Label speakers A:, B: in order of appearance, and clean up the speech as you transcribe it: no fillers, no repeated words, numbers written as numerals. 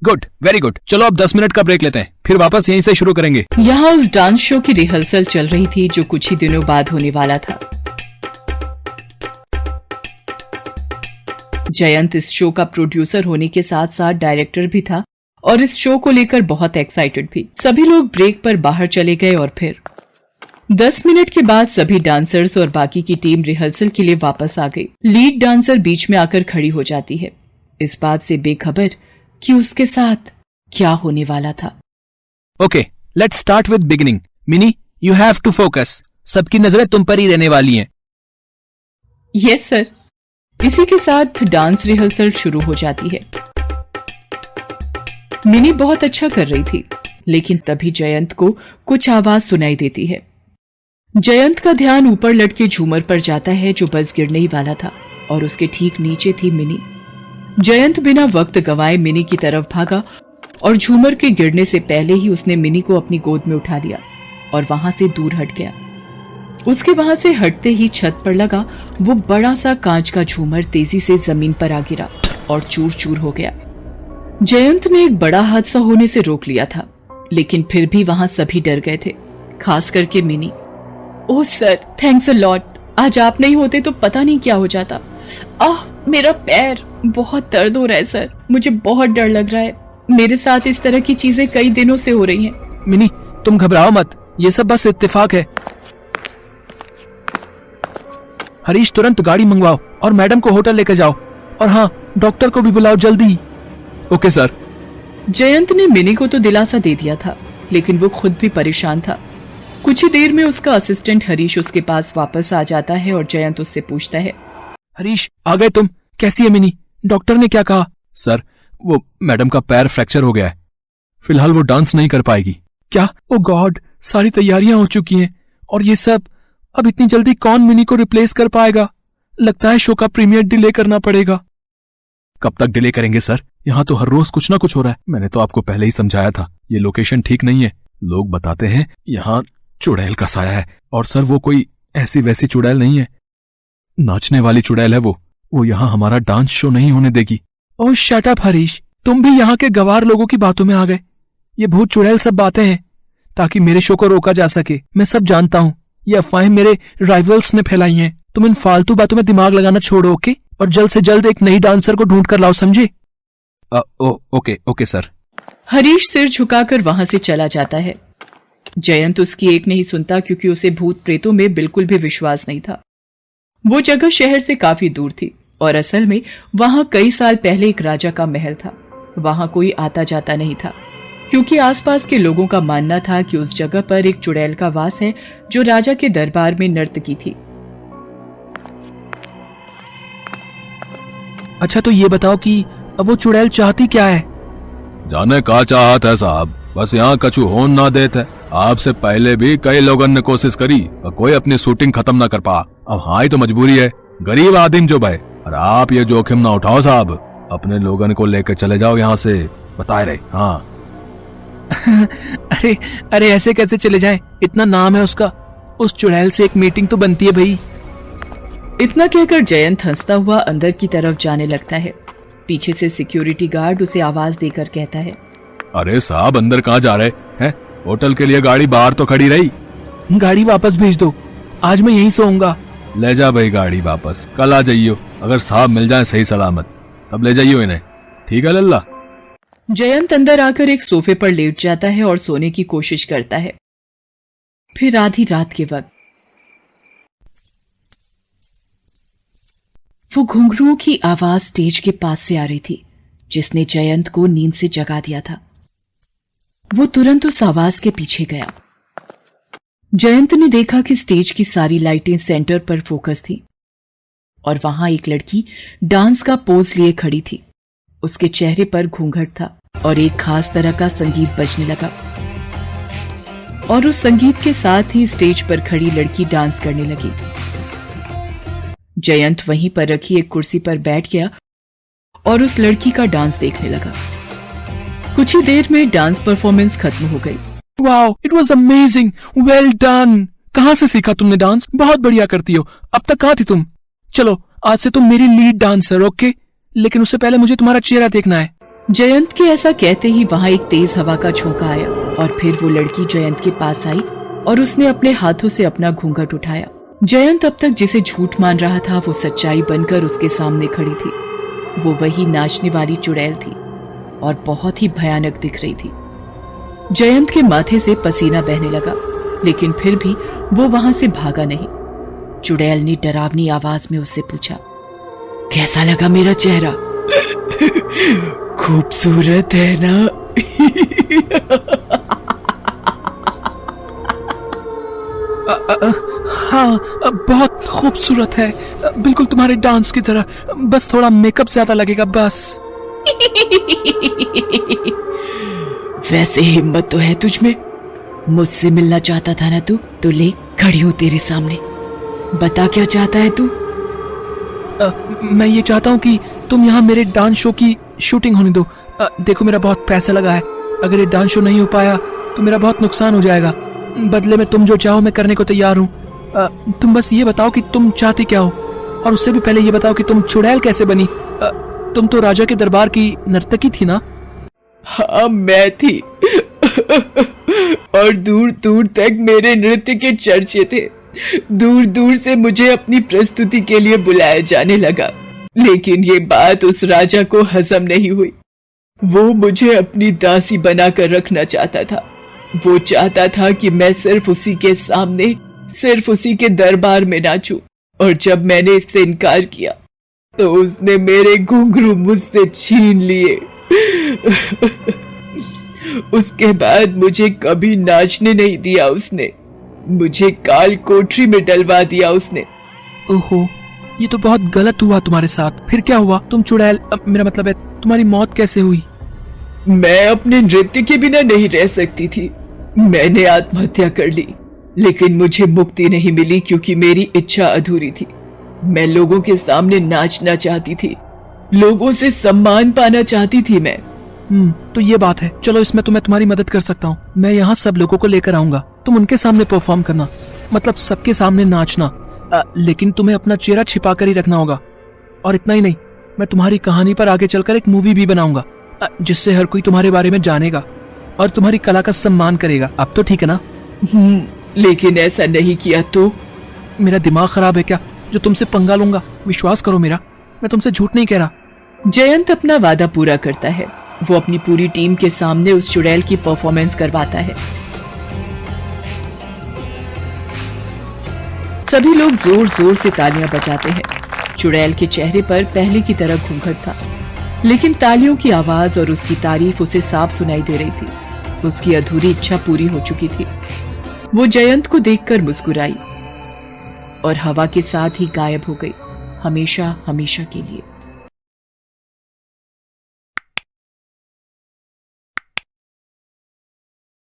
A: Good, very good. चलो अब 10 minute का ब्रेक लेते हैं, फिर वापस यहीं से शुरू करेंगे।
B: यहाँ उस डांस शो की रिहर्सल चल रही थी जो कुछ ही दिनों बाद होने वाला था। जयंत इस शो का प्रोड्यूसर होने के साथ साथ डायरेक्टर भी था और इस शो को लेकर बहुत एक्साइटेड भी। सभी लोग ब्रेक पर बाहर चले गए और फिर 10 मिनट के बाद सभी डांसर्स और बाकी की टीम रिहर्सल के लिए वापस आ गई। लीड डांसर बीच में आकर खड़ी हो जाती है, इस बात से बेखबर कि उसके साथ क्या होने वाला था।
A: Okay, let's start with beginning. Mini, you have to focus. सबकी नजरें तुम पर ही रहने वाली हैं।
B: Yes sir. इसी के साथ डांस रिहर्सल शुरू हो जाती है। मिनी बहुत अच्छा कर रही थी, लेकिन तभी जयंत को कुछ आवाज सुनाई देती है। जयंत का ध्यान ऊपर लटके झूमर पर जाता है जो बस गिरने ही वाला था और उसके ठीक नीचे थी मिनी। जयंत बिना वक्त गंवाए मिनी की तरफ भागा और झूमर के गिरने से पहले ही उसने मिनी को अपनी गोद में उठा लिया और वहां से दूर हट गया। उसके वहां से हटते ही छत पर लगा वो बड़ा सा कांच का झूमर तेजी से जमीन पर आ गिरा और चूर चूर हो गया। जयंत ने एक बड़ा हादसा होने से रोक लिया था, लेकिन फिर भी वहां सभी डर गए थे, खास करके mini. Oh sir, thanks a lot. आज आप नहीं होते तो पता नहीं क्या हो जाता। मेरा पैर, बहुत दर्द हो रहा है सर। मुझे बहुत डर लग रहा है। मेरे साथ इस तरह की चीजें कई दिनों से हो रही हैं।
A: मिनी, तुम घबराओ मत, ये सब बस इत्तेफाक है। हरीश, तुरंत गाड़ी मंगवाओ और मैडम को होटल लेकर जाओ, और हाँ, डॉक्टर को भी बुलाओ जल्दी। Okay sir.
B: जयंत ने मिनी को तो दिलासा दे दिया था, लेकिन वो खुद भी परेशान था। कुछ ही देर में उसका असिस्टेंट हरीश उसके पास वापस आ जाता है और जयंत उससे पूछता है,
A: हरीश, आ गए तुम? कैसी है मिनी? डॉक्टर ने क्या कहा? सर, वो मैडम का पैर फ्रैक्चर हो गया है, फिलहाल वो डांस नहीं कर पाएगी। क्या? ओ गॉड, सारी तैयारियां हो चुकी हैं और ये सब, अब इतनी जल्दी कौन मिनी को रिप्लेस कर पाएगा? लगता है शो का प्रीमियर डिले करना पड़ेगा। कब तक डिले करेंगे सर? यहाँ तो हर रोज कुछ ना कुछ हो रहा है। मैंने तो आपको पहले ही समझाया था, ये लोकेशन ठीक नहीं है। लोग बताते हैं यहाँ चुड़ैल का साया है, और सर वो कोई ऐसी वैसी चुड़ैल नहीं है, नाचने वाली चुड़ैल है वो यहाँ हमारा डांस शो नहीं होने देगी। ओह शट अप हरीश, तुम भी यहाँ के गवार लोगों की बातों में आ गए। ये भूत चुड़ैल सब बातें हैं ताकि मेरे शो को रोका जा सके। मैं सब जानता हूँ, ये अफवाहें मेरे राइवल्स ने फैलाई हैं। तुम इन फालतू बातों में दिमाग लगाना छोड़ो, ओके? और जल्द से जल्द एक नई डांसर को ढूंढ कर लाओ, समझे? Okay sir.
B: हरीश सिर झुकाकर वहां से चला जाता है। जयंत उसकी एक नहीं सुनता, क्योंकि उसे भूत प्रेतों में बिल्कुल भी विश्वास नहीं था। वो जगह शहर से काफी दूर थी और असल में वहां कई साल पहले एक राजा का महल था। वहां कोई आता जाता नहीं था, क्योंकि आसपास के लोगों का मानना था कि उस जगह पर एक चुड़ैल का वास है जो राजा के दरबार में नर्तकी थी।
A: अच्छा, तो ये बताओ कि अब वो चुड़ैल चाहती क्या है?
C: जाने का चाहत है साहब, बस यहाँ कछु होन ना देते। आपसे पहले भी कई लोगों ने कोशिश करी और कोई अपनी शूटिंग खत्म ना कर पा। अब हाँ ही तो मजबूरी है, गरीब आदमी जो भाई। और आप ये जोखिम ना उठाओ साहब, अपने लोगों को लेकर चले जाओ यहाँ से, बताए रहे। हाँ।
A: अरे ऐसे कैसे चले जाएं? इतना नाम है उसका, उस चुड़ैल से एक मीटिंग तो बनती है भाई।
B: इतना कहकर जयंत हंसता हुआ अंदर की तरफ जाने लगता है। पीछे से सिक्योरिटी गार्ड उसे आवाज देकर कहता है,
C: अरे साहब, अंदर कहाँ जा रहे हैं? होटल के लिए गाड़ी बाहर तो खड़ी रही।
A: गाड़ी वापस भेज दो, आज मैं यहीं सोऊंगा।
C: ले जा भाई गाड़ी वापस, कल आ जाइयो। अगर साहब मिल जाए सही सलामत तब ले जाइयो इन्हें, ठीक है लल्ला?
B: जयंत अंदर आकर एक सोफे पर लेट जाता है और सोने की कोशिश करता है। फिर आधी रात के वक्त वो घुंघरुओं की आवाज स्टेज के पास से आ रही थी, जिसने जयंत को नींद से जगा दिया था। वो तुरंत उस आवाज के पीछे गया। जयंत ने देखा कि स्टेज की सारी लाइटें सेंटर पर फोकस थी और वहां एक लड़की डांस का पोज लिए खड़ी थी। उसके चेहरे पर घूंघट था और एक खास तरह का संगीत बजने लगा, और उस संगीत के साथ ही स्टेज पर खड़ी लड़की डांस करने लगी। जयंत वहीं पर रखी एक कुर्सी पर बैठ गया और उस लड़की का डांस देखने लगा। कुछ ही देर में डांस परफॉर्मेंस खत्म हो गई।
A: Wow, it was amazing, well done. कहाँ से सीखा तुमने डांस? बहुत बढ़िया करती हो। अब तक कहाँ थी तुम? चलो, आज से तुम मेरी लीड डांसर, ओके? लेकिन उससे पहले मुझे तुम्हारा चेहरा देखना है।
B: जयंत के ऐसा कहते ही वहां एक तेज हवा का झोंका आया और फिर वो लड़की जयंत के पास आई और उसने अपने हाथों से अपना घूंघट उठाया। जयंत अब तक जिसे झूठ मान रहा था वो सच्चाई बनकर उसके सामने खड़ी थी। वो वही नाचने वाली चुड़ैल थी और बहुत ही भयानक दिख रही थी। जयंत के माथे से पसीना बहने लगा, लेकिन फिर भी वो वहां से भागा नहीं। चुड़ैल ने डरावनी आवाज में उससे पूछा, कैसा लगा मेरा चेहरा? खूबसूरत है ना?
A: हाँ, बहुत खूबसूरत है, बिल्कुल तुम्हारे डांस की तरह, बस थोड़ा मेकअप ज्यादा लगेगा बस।
B: वैसे हिम्मत तो है तुझ में। मुझसे मिलना चाहता था ना तू? तो ले, खड़ी हूं तेरे सामने, बता क्या चाहता है तू?
A: मैं ये चाहता हूँ कि तुम यहाँ मेरे डांस शो की शूटिंग होने दो। देखो मेरा बहुत पैसा लगा है, अगर ये डांस शो नहीं हो पाया तो मेरा बहुत नुकसान हो जाएगा। बदले में तुम जो चाहो मैं करने को तैयार हूँ। तुम बस ये बताओ कि तुम चाहती क्या हो, और उससे भी पहले ये बताओ कि तुम चुड़ैल कैसे बनी? तुम तो राजा के दरबार की नर्तकी थी ना?
B: हाँ, मैं थी। और दूर दूर तक मेरे नृत्य के चर्चे थे। दूर दूर से मुझे अपनी प्रस्तुति के लिए बुलाया जाने लगा, लेकिन ये बात उस राजा को हजम नहीं हुई। वो मुझे अपनी दासी बनाकर रखना चाहता था। वो चाहता था कि मैं सिर्फ उसी के सामने, सिर्फ उसी के दरबार में नाचूं, और जब मैंने इससे इनकार किया तो उसने मेरे घुंघरू मुझसे छीन लिए। उसके बाद मुझे कभी नाचने नहीं दिया उसने, मुझे काल कोठरी में डलवा दिया उसने।
A: ओहो, ये तो बहुत गलत हुआ तुम्हारे साथ। फिर क्या हुआ? तुम चुड़ैल, मेरा मतलब है तुम्हारी मौत कैसे हुई?
B: मैं अपने नृत्य के बिना नहीं रह सकती थी। मैंने आत्महत्या कर ली, लेकिन मुझे मुक्ति नहीं मिली क्योंकि मेरी इच्छा अधूरी थी। मैं लोगों के सामने नाचना चाहती थी, लोगों से सम्मान पाना चाहती थी मैं।
A: तो ये बात है। चलो, इसमें तो मैं तुम्हारी मदद कर सकता हूँ। मैं यहाँ सब लोगों को लेकर आऊंगा, तुम उनके सामने परफॉर्म करना, मतलब सबके सामने नाचना, लेकिन तुम्हें अपना चेहरा छिपा कर ही रखना होगा। और इतना ही नहीं, मैं तुम्हारी कहानी पर आगे चलकर एक मूवी भी बनाऊंगा, जिससे हर कोई तुम्हारे बारे में जानेगा और तुम्हारी कला का सम्मान करेगा। अब तो ठीक है ना?
B: लेकिन ऐसा नहीं किया तो?
A: मेरा दिमाग खराब है क्या जो तुमसे पंगा लूंगा? विश्वास करो मेरा, मैं तुमसे झूठ नहीं कह रहा।
B: जयंत अपना वादा पूरा करता है। वो अपनी पूरी टीम के सामने उस चुड़ैल की परफॉर्मेंस करवाता है। सभी लोग जोर जोर से तालियां बजाते हैं। चुड़ैल के चेहरे पर पहले की तरह घूंघट था, लेकिन तालियों की आवाज और उसकी तारीफ उसे साफ सुनाई दे रही थी। उसकी अधूरी इच्छा पूरी हो चुकी थी। वो जयंत को देखकर मुस्कुराई और हवा के साथ ही गायब हो गई, हमेशा हमेशा के लिए।